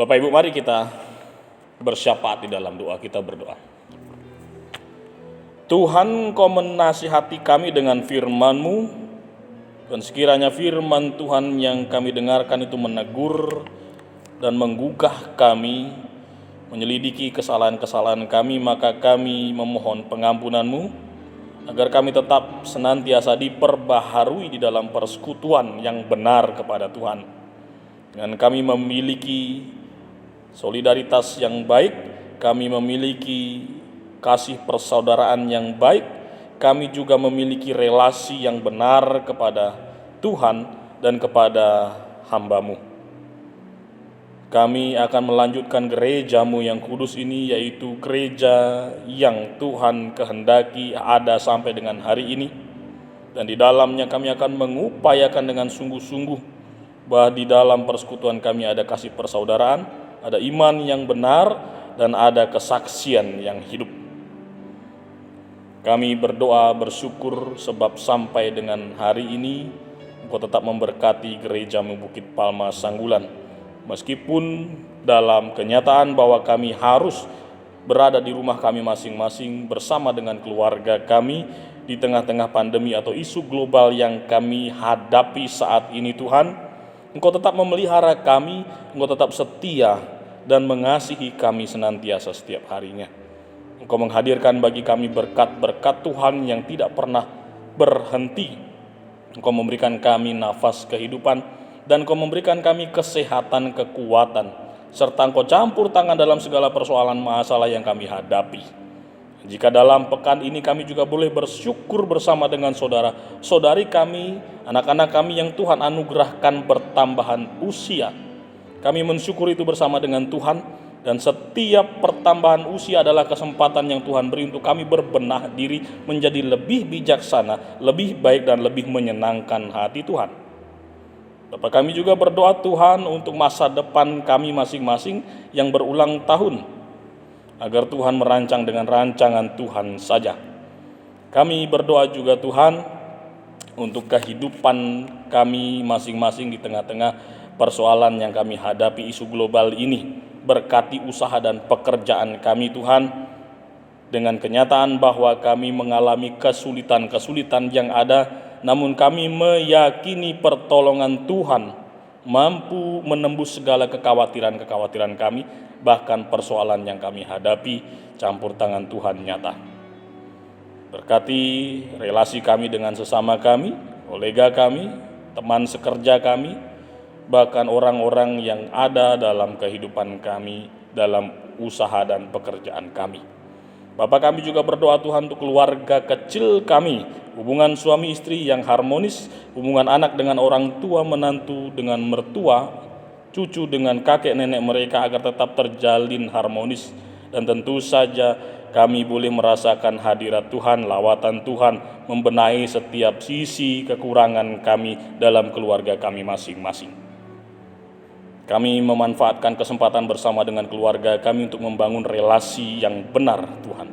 Bapak Ibu, mari kita bersyafaat di dalam doa. Kita berdoa. Tuhan, Kau menasihati kami dengan firman-Mu, dan sekiranya firman Tuhan yang kami dengarkan itu menegur dan menggugah kami, menyelidiki kesalahan-kesalahan kami, maka kami memohon pengampunan-Mu, agar kami tetap senantiasa diperbaharui di dalam persekutuan yang benar kepada Tuhan. Dan kami memiliki solidaritas yang baik, kami memiliki kasih persaudaraan yang baik, kami juga memiliki relasi yang benar kepada Tuhan dan kepada hamba-Mu. Kami akan melanjutkan gereja-Mu yang kudus ini, yaitu gereja yang Tuhan kehendaki ada sampai dengan hari ini. Dan di dalamnya kami akan mengupayakan dengan sungguh-sungguh bahwa di dalam persekutuan kami ada kasih persaudaraan, ada iman yang benar, dan ada kesaksian yang hidup. Kami berdoa bersyukur sebab sampai dengan hari ini Engkau tetap memberkati gereja-Mu Bukit Palma Sanggulan. Meskipun dalam kenyataan bahwa kami harus berada di rumah kami masing-masing bersama dengan keluarga kami di tengah-tengah pandemi atau isu global yang kami hadapi saat ini, Tuhan, Engkau tetap memelihara kami, Engkau tetap setia dan mengasihi kami senantiasa setiap harinya. Engkau menghadirkan bagi kami berkat-berkat Tuhan yang tidak pernah berhenti. Engkau memberikan kami nafas kehidupan, dan Engkau memberikan kami kesehatan, kekuatan, serta Engkau campur tangan dalam segala persoalan masalah yang kami hadapi. Jika dalam pekan ini kami juga boleh bersyukur bersama dengan saudara-saudari kami, anak-anak kami yang Tuhan anugerahkan bertambahan usia. Kami mensyukur itu bersama dengan Tuhan, dan setiap pertambahan usia adalah kesempatan yang Tuhan beri untuk kami berbenah diri menjadi lebih bijaksana, lebih baik dan lebih menyenangkan hati Tuhan. Bapak kami juga berdoa Tuhan untuk masa depan kami masing-masing yang berulang tahun, agar Tuhan merancang dengan rancangan Tuhan saja. Kami berdoa juga Tuhan untuk kehidupan kami masing-masing di tengah-tengah persoalan yang kami hadapi, isu global ini. Berkati usaha dan pekerjaan kami Tuhan, dengan kenyataan bahwa kami mengalami kesulitan-kesulitan yang ada, namun kami meyakini pertolongan Tuhan mampu menembus segala kekhawatiran-kekhawatiran kami, bahkan persoalan yang kami hadapi, campur tangan Tuhan nyata. Berkati relasi kami dengan sesama kami, kolega kami, teman sekerja kami, bahkan orang-orang yang ada dalam kehidupan kami, dalam usaha dan pekerjaan kami. Bapak kami juga berdoa Tuhan untuk keluarga kecil kami, hubungan suami istri yang harmonis, hubungan anak dengan orang tua, menantu dengan mertua, cucu dengan kakek nenek mereka agar tetap terjalin harmonis. Dan tentu saja kami boleh merasakan hadirat Tuhan, lawatan Tuhan, membenahi setiap sisi kekurangan kami dalam keluarga kami masing-masing. Kami memanfaatkan kesempatan bersama dengan keluarga kami untuk membangun relasi yang benar Tuhan.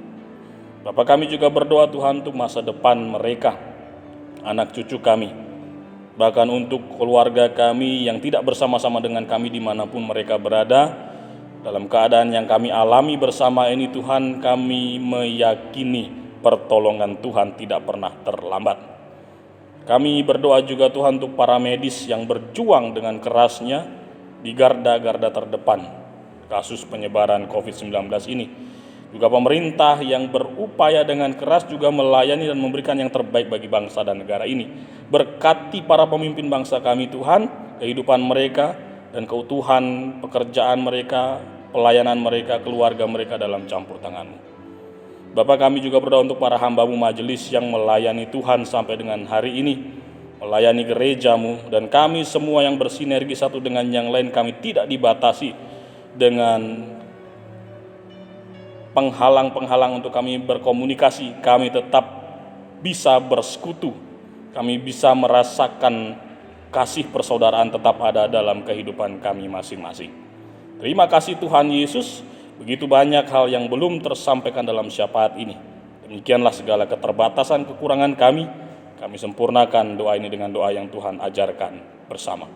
Bapak kami juga berdoa Tuhan untuk masa depan mereka, anak cucu kami, bahkan untuk keluarga kami yang tidak bersama-sama dengan kami dimanapun mereka berada. Dalam keadaan yang kami alami bersama ini Tuhan, kami meyakini pertolongan Tuhan tidak pernah terlambat. Kami berdoa juga Tuhan untuk para medis yang berjuang dengan kerasnya di garda-garda terdepan kasus penyebaran COVID-19 ini. Juga pemerintah yang berupaya dengan keras juga melayani dan memberikan yang terbaik bagi bangsa dan negara ini. Berkati para pemimpin bangsa kami Tuhan, kehidupan mereka dan keutuhan pekerjaan mereka, pelayanan mereka, keluarga mereka dalam campur tangan-Mu. Bapak kami juga berdoa untuk para hamba-Mu majelis yang melayani Tuhan sampai dengan hari ini, melayani gereja-Mu, dan kami semua yang bersinergi satu dengan yang lain. Kami tidak dibatasi dengan penghalang-penghalang untuk kami berkomunikasi. Kami tetap bisa bersekutu, kami bisa merasakan kasih persaudaraan tetap ada dalam kehidupan kami masing-masing. Terima kasih Tuhan Yesus, begitu banyak hal yang belum tersampaikan dalam syafaat ini. Demikianlah segala keterbatasan kekurangan kami sempurnakan doa ini dengan doa yang Tuhan ajarkan bersama.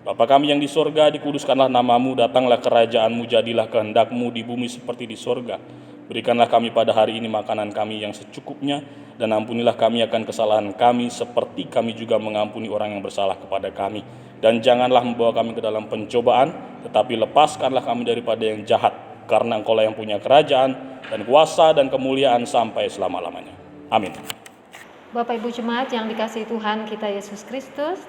Bapa kami yang di sorga, dikuduskanlah nama-Mu, datanglah kerajaan-Mu, jadilah kehendak-Mu di bumi seperti di sorga. Berikanlah kami pada hari ini makanan kami yang secukupnya, dan ampunilah kami akan kesalahan kami, seperti kami juga mengampuni orang yang bersalah kepada kami. Dan janganlah membawa kami ke dalam pencobaan, tetapi lepaskanlah kami daripada yang jahat, karena Engkau-lah yang punya kerajaan, dan kuasa, dan kemuliaan sampai selama-lamanya. Amin. Bapak Ibu Jemaat yang dikasihi Tuhan kita Yesus Kristus,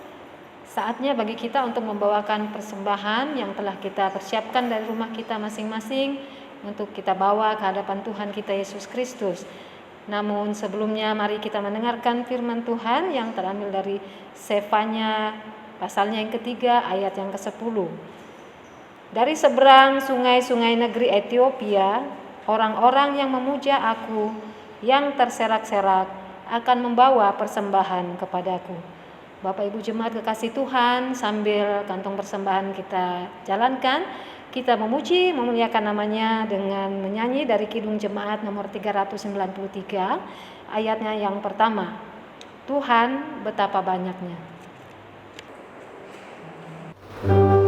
saatnya bagi kita untuk membawakan persembahan yang telah kita persiapkan dari rumah kita masing-masing untuk kita bawa ke hadapan Tuhan kita Yesus Kristus. Namun sebelumnya mari kita mendengarkan firman Tuhan yang terambil dari Sefanya pasalnya yang ketiga ayat yang ke-10. Dari seberang sungai-sungai negeri Ethiopia, orang-orang yang memuja Aku yang terserak-serak akan membawa persembahan kepadaku. Bapak Ibu Jemaat kekasih Tuhan, sambil kantong persembahan kita jalankan, kita memuji, memuliakan namanya dengan menyanyi dari Kidung Jemaat nomor 393, ayatnya yang pertama. Tuhan betapa banyaknya. Terima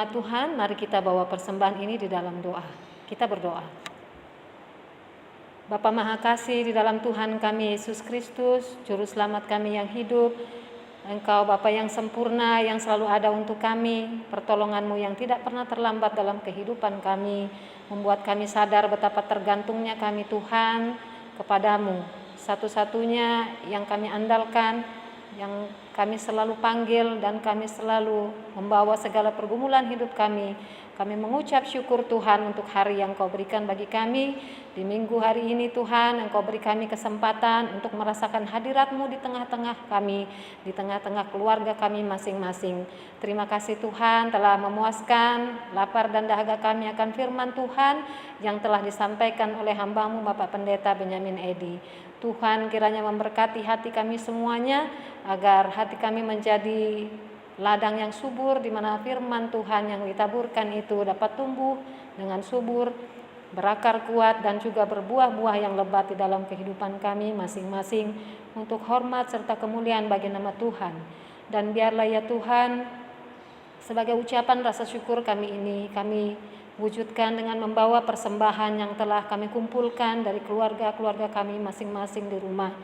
jemaat Tuhan, mari kita bawa persembahan ini di dalam doa. Kita berdoa. Bapa Maha Kasih di dalam Tuhan kami Yesus Kristus, Juru Selamat kami yang hidup, Engkau Bapa yang sempurna, yang selalu ada untuk kami, pertolongan-Mu yang tidak pernah terlambat dalam kehidupan kami, membuat kami sadar betapa tergantungnya kami Tuhan kepadamu. Satu-satunya yang kami andalkan, yang kami selalu panggil dan kami selalu membawa segala pergumulan hidup kami. Kami mengucap syukur Tuhan untuk hari yang Kau berikan bagi kami. Di minggu hari ini Tuhan, Engkau beri kami kesempatan untuk merasakan hadirat-Mu di tengah-tengah kami, di tengah-tengah keluarga kami masing-masing. Terima kasih Tuhan telah memuaskan lapar dan dahaga kami akan firman Tuhan yang telah disampaikan oleh hamba-Mu Bapak Pendeta Benyamin Edi. Tuhan kiranya memberkati hati kami semuanya, agar hati kami menjadi ladang yang subur, di mana firman Tuhan yang ditaburkan itu dapat tumbuh dengan subur, berakar kuat, dan juga berbuah-buah yang lebat di dalam kehidupan kami masing-masing, untuk hormat serta kemuliaan bagi nama Tuhan. Dan biarlah ya Tuhan, sebagai ucapan rasa syukur kami ini, kami wujudkan dengan membawa persembahan yang telah kami kumpulkan dari keluarga-keluarga kami masing-masing di rumah.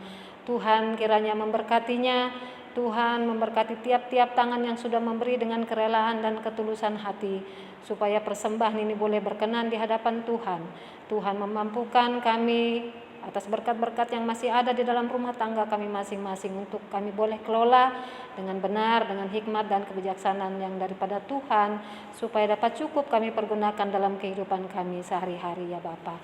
Tuhan kiranya memberkatinya, Tuhan memberkati tiap-tiap tangan yang sudah memberi dengan kerelaan dan ketulusan hati, supaya persembahan ini boleh berkenan di hadapan Tuhan. Tuhan memampukan kami atas berkat-berkat yang masih ada di dalam rumah tangga kami masing-masing, untuk kami boleh kelola dengan benar, dengan hikmat dan kebijaksanaan yang daripada Tuhan, supaya dapat cukup kami pergunakan dalam kehidupan kami sehari-hari ya Bapa.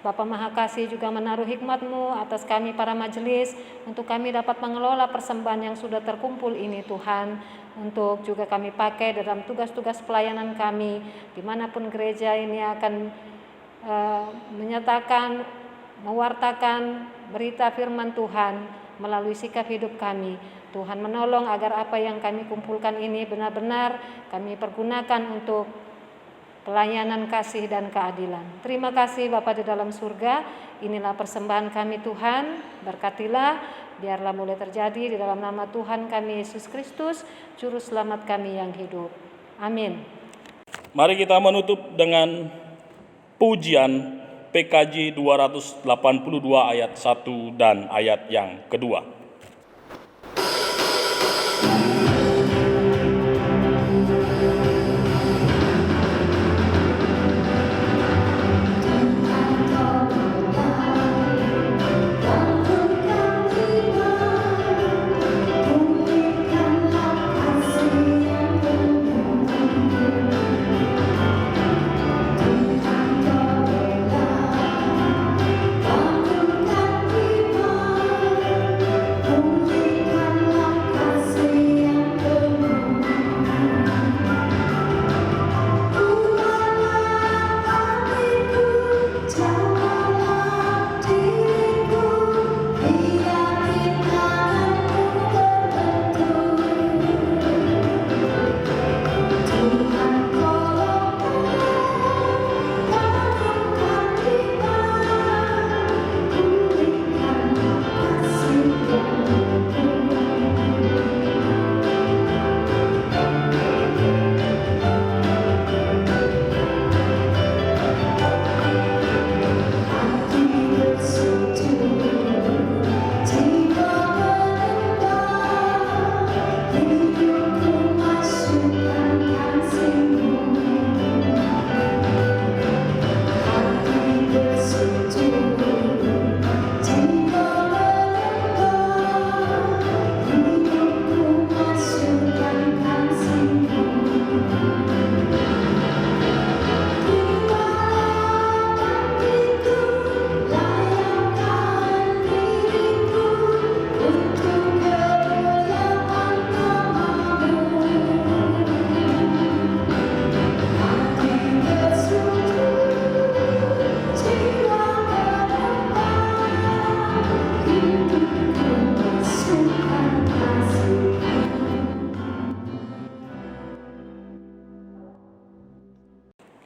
Bapa Maha Kasih juga menaruh hikmat-Mu atas kami para majelis, untuk kami dapat mengelola persembahan yang sudah terkumpul ini Tuhan, untuk juga kami pakai dalam tugas-tugas pelayanan kami, dimanapun gereja ini akan menyatakan, mewartakan berita firman Tuhan melalui sikap hidup kami. Tuhan menolong agar apa yang kami kumpulkan ini benar-benar kami pergunakan untuk pelayanan kasih dan keadilan. Terima kasih Bapa di dalam surga, inilah persembahan kami Tuhan, berkatilah, biarlah boleh terjadi di dalam nama Tuhan kami Yesus Kristus, Juru Selamat kami yang hidup. Amin. Mari kita menutup dengan pujian PKJ 282 ayat 1 dan ayat yang kedua.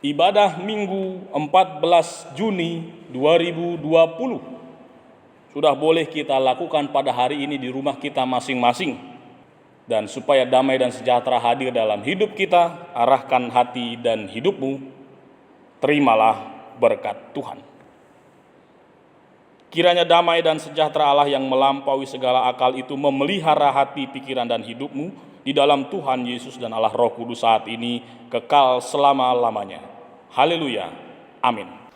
Ibadah Minggu 14 Juni 2020 sudah boleh kita lakukan pada hari ini di rumah kita masing-masing. Dan supaya damai dan sejahtera hadir dalam hidup kita, arahkan hati dan hidupmu, terimalah berkat Tuhan. Kiranya damai dan sejahtera Allah yang melampaui segala akal itu memelihara hati, pikiran, dan hidupmu di dalam Tuhan Yesus dan Allah Roh Kudus saat ini, kekal selama-lamanya. Haleluya. Amin.